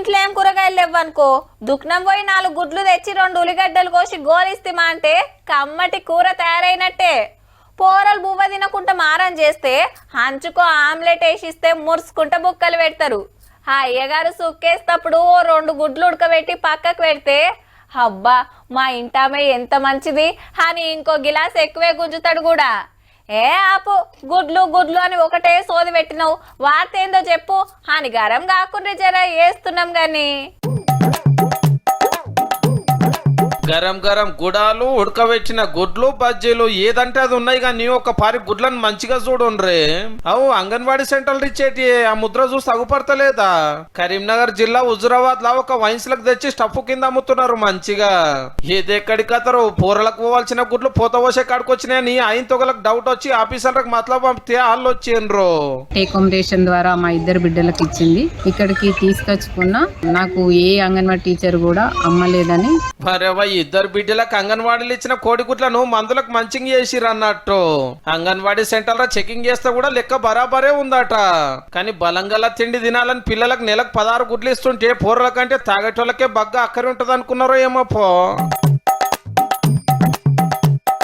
ఇంట్లో ఏం కూరగాయలు లేవనుకో దుఃఖనం పోయి 4 గుడ్లు తెచ్చి 2 ఉల్లిగడ్డలు కోసి గోలిస్తిమా అంటే కమ్మటి కూర తయారైనట్టే. పోరలు బువ్వ తినకుండా మారం చేస్తే హంచుకో ఆమ్లెట్ వేసిస్తే మురుసుకుంట బుక్కలు పెడతారు. ఆ అయ్యగారు సుక్కేస్తప్పుడు 2 గుడ్లు ఉడకబెట్టి పక్కకు పెడితే అబ్బా మా ఇంటామే ఎంత మంచిది అని ఇంకో గిలాస్ ఎక్కువే గుంజుతాడు కూడా. ఏ ఆపు, గుడ్లు గుడ్లు అని ఒకటే సోది పెట్టినావు, వార్త ఏందో చెప్పు అని గరం కాకుండా జర వేస్తున్నాం గాని. గరం గరం గుడాలు, ఉడకబెట్టిన గుడ్లు, బజ్జీలు ఏదంటే అది ఉన్నాయి కానీ ఒక పారి గుడ్లను మంచిగా చూడుండ్రే. అవు అంగన్వాడీ సెంటర్లు ఇచ్చేటి ఆ ముద్ర చూసి అగుపడతలేదా? కరీంనగర్ జిల్లా హుజురాబాద్ లో ఒక వైన్స్లకు తెచ్చి స్టఫ్ కింద అమ్ముతున్నారు మంచిగా. ఏదెక్కడికి అతరు పూరలకు పోవాల్సిన గుడ్లు పోత పోసే కాడికి వచ్చినాయని ఆయన తొగలకు డౌట్ వచ్చి ఆఫీసర్లకు మతలబు పంపితే వాళ్ళు వచ్చిండ్రు. టేకమ్ ద్వారా మా 2 బిడ్డలకు ఇచ్చింది. ఇక్కడికి తీసుకొచ్చుకున్నా నాకు ఏ అంగన్వాడీ టీచర్ కూడా అమ్మలేదని. మరేవా 2 బిడ్డలకు అంగన్వాడీలు ఇచ్చిన కోడిగుడ్లను మందులకు మంచిగా చేసిరు అన్నట్టు. అంగన్వాడీ సెంటర్ లో చెకింగ్ చేస్తే కూడా లెక్క బరాబరే ఉందట. కానీ బలంగల తిండి తినాలని పిల్లలకు నెలకు 16 గుడ్లు ఇస్తుంటే పోరల కంటే తాగేటోళ్ళకే బగ్గా అక్కరి ఉంటది అనుకున్నారో ఏమో పో.